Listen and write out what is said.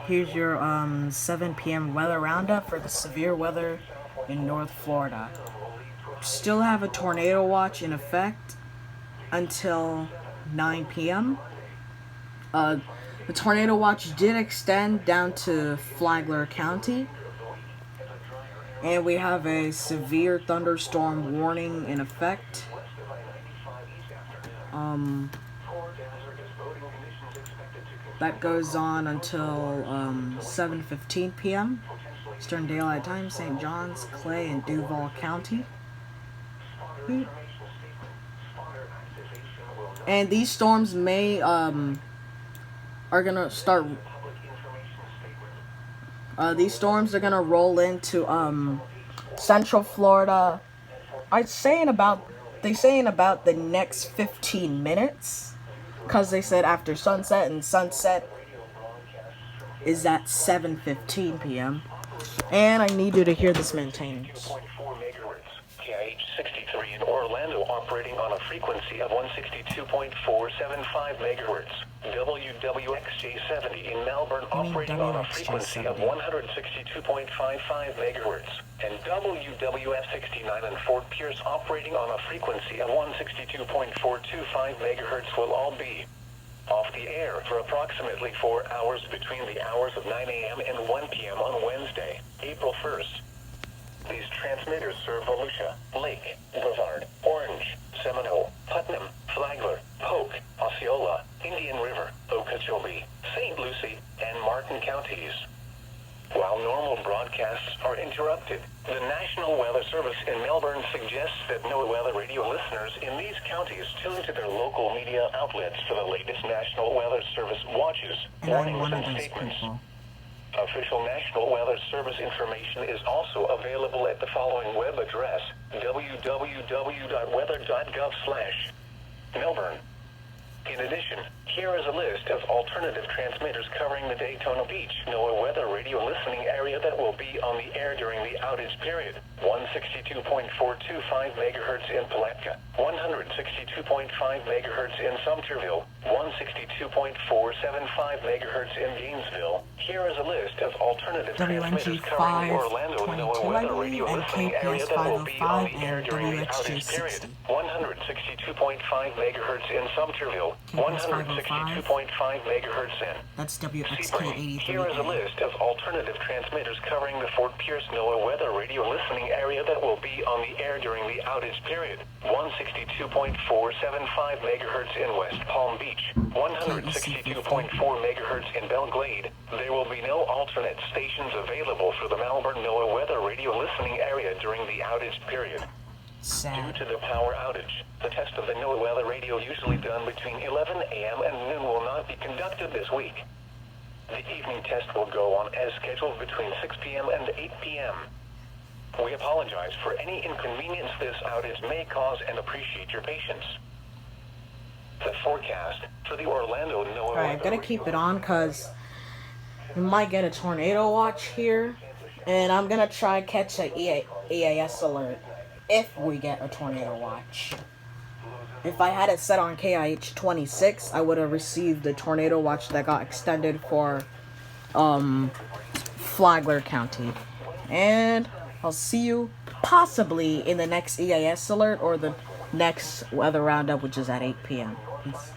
Here's your 7 p.m. weather roundup for the severe weather in North Florida. Still have a tornado watch in effect until 9 p.m. The tornado watch did extend down to Flagler County. And we have a severe thunderstorm warning in effect. That goes on until 7:15 p.m. Eastern Daylight Time, St. John's, Clay, and Duval County. And these storms may are gonna start. These storms are gonna roll into Central Florida. They say in about the next 15 minutes. Because they said after sunset, and sunset is at 7:15 p.m. And I need you to hear this Mantainence. 63 in Orlando operating on a frequency of 162.475 megahertz. WWXJ70 in Melbourne operating on a frequency of 162.55 megahertz. And WWF69 in Fort Pierce operating on a frequency of 162.425 megahertz will all be off the air for approximately 4 hours between the hours of 9 a.m. and 1 p.m. on Wednesday, April 1st. These transmitters serve Volusia, Lake, Brevard, Orange, Seminole, Putnam, Flagler, Polk, Osceola, Indian River, Okeechobee, St. Lucie, and Martin counties. While normal broadcasts are interrupted, the National Weather Service in Melbourne suggests that NOAA weather radio listeners in these counties tune to their local media outlets for the latest National Weather Service watches, warnings, and statements. Official National Weather Service information is also available at the following web address, www.weather.gov/Melbourne. In addition, here is a list of alternative transmitters covering the Daytona Beach NOAA weather radio listening area that will be on the air during the outage period. 162.425 megahertz in Palatka, 162.5 megahertz in Sumterville, 162.475 megahertz in Gainesville. Here is a list of alternative transmitters covering the Orlando NOAA weather radio listening area that will be on the air during the outage period. 162.5 megahertz in Sumterville, 162.5 megahertz in that's WXK83. Here is a list of alternative transmitters covering the Fort Pierce NOAA weather radio listening area that will be on the air during the outage period. 162.475 megahertz in West Palm Beach, 162.4 megahertz in Belglade. There will be no alternate stations available for the Melbourne NOAA weather radio listening area during the outage period. Sad. Due to the power outage, the test of the NOAA weather radio usually done between 11 a.m. and noon will not be conducted this week. The evening test will go on as scheduled between 6 p.m. and 8 p.m. We apologize for any inconvenience this outage may cause and appreciate your patience. The forecast for the Orlando NOAA Alright, I'm gonna keep it on because we might get a tornado watch here. And I'm gonna try catch an EAS alert if we get a tornado watch. If I had it set on KIH 26, I would have received the tornado watch that got extended for Flagler County. And I'll see you possibly in the next EAS alert or the next weather roundup, which is at 8 p.m. Peace.